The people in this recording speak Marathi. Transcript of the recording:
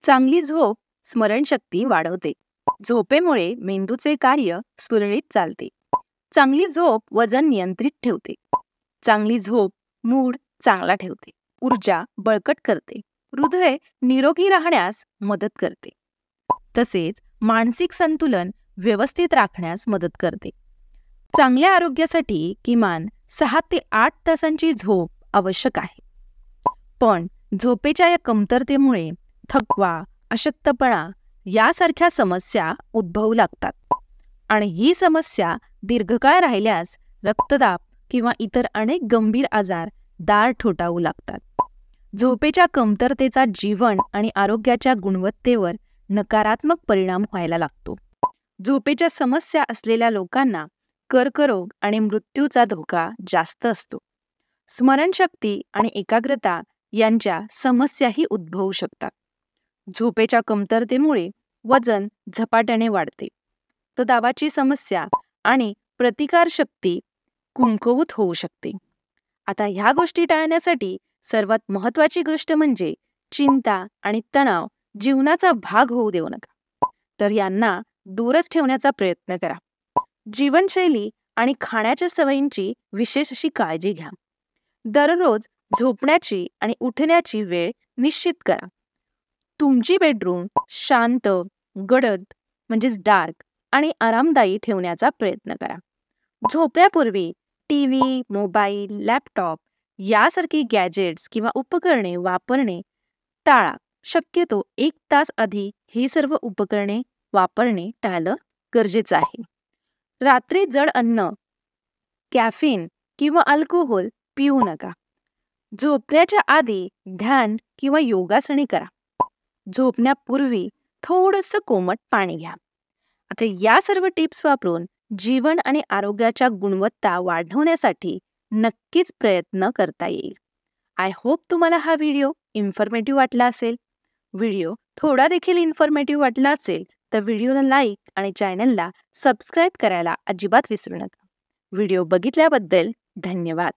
चांगली झोप स्मरणशक्ती वाढवते. झोपेमुळे मेंदूचे कार्य सुरळीत चालते. चांगली झोप वजन नियंत्रित ठेवते. चांगली झोप मूड चांगला ठेवते. ऊर्जा बळकट करते. हृदय निरोगी राहण्यास मदत करते. तसेच मानसिक संतुलन व्यवस्थित राखण्यास मदत करते. चांगल्या आरोग्यासाठी किमान 6 ते 8 तासांची झोप आवश्यक आहे. पण झोपेच्या या कमतरतेमुळे थकवा, अशक्तपणा यासारख्या समस्या उद्भवू लागतात आणि ही समस्या दीर्घकाळ राहिल्यास रक्तदाब किंवा इतर अनेक गंभीर आजार दार ठोठावू लागतात. झोपेच्या कमतरतेचा जीवन आणि आरोग्याच्या गुणवत्तेवर नकारात्मक परिणाम व्हायला लागतो. झोपेच्या समस्या असलेल्या लोकांना कर्करोग आणि मृत्यूचा धोका जास्त असतो. स्मरणशक्ती आणि एकाग्रता यांच्या समस्याही उद्भवू शकतात. झोपेच्या कमतरतेमुळे वजन झपाट्याने वाढते. रक्तदाबाची समस्या आणि प्रतिकारशक्ती कमकुवत होऊ शकते. आता ह्या गोष्टी टाळण्यासाठी सर्वात महत्त्वाची गोष्ट म्हणजे चिंता आणि तणाव जीवनाचा भाग होऊ देऊ नका. तर यांना दूरच ठेवण्याचा प्रयत्न करा. जीवनशैली आणि खाण्याच्या सवयींची विशेष अशी काळजी घ्या. दररोज झोपण्याची आणि उठण्याची वेळ निश्चित करा. तुमची बेडरूम शांत, गडद म्हणजेच डार्क आणि आरामदायी ठेवण्याचा प्रयत्न करा. झोपण्यापूर्वी टीव्ही, मोबाईल, लॅपटॉप यासारखी गॅजेट्स किंवा उपकरणे वापरणे टाळा. शक्यतो 1 तास आधी ही सर्व उपकरणे वापरणे टाळलं गरजेचं आहे. रात्री जड अन्न, कॅफीन किंवा अल्कोहोल पिऊ नका. झोपण्याच्या आधी ध्यान किंवा योगासने करा. झोपण्यापूर्वी थोडंसं कोमट पाणी घ्या. आता या सर्व टिप्स वापरून जीवन आणि आरोग्याच्या गुणवत्ता वाढवण्यासाठी नक्कीच प्रयत्न करता येईल. आय होप तुम्हाला हा व्हिडिओ इन्फॉर्मेटिव्ह वाटला असेल. व्हिडिओ थोडा देखील इन्फॉर्मेटिव्ह वाटला असेल तर व्हिडिओला लाईक आणि चॅनलला सबस्क्राईब करायला अजिबात विसरू नका. व्हिडिओ बघितल्याबद्दल धन्यवाद.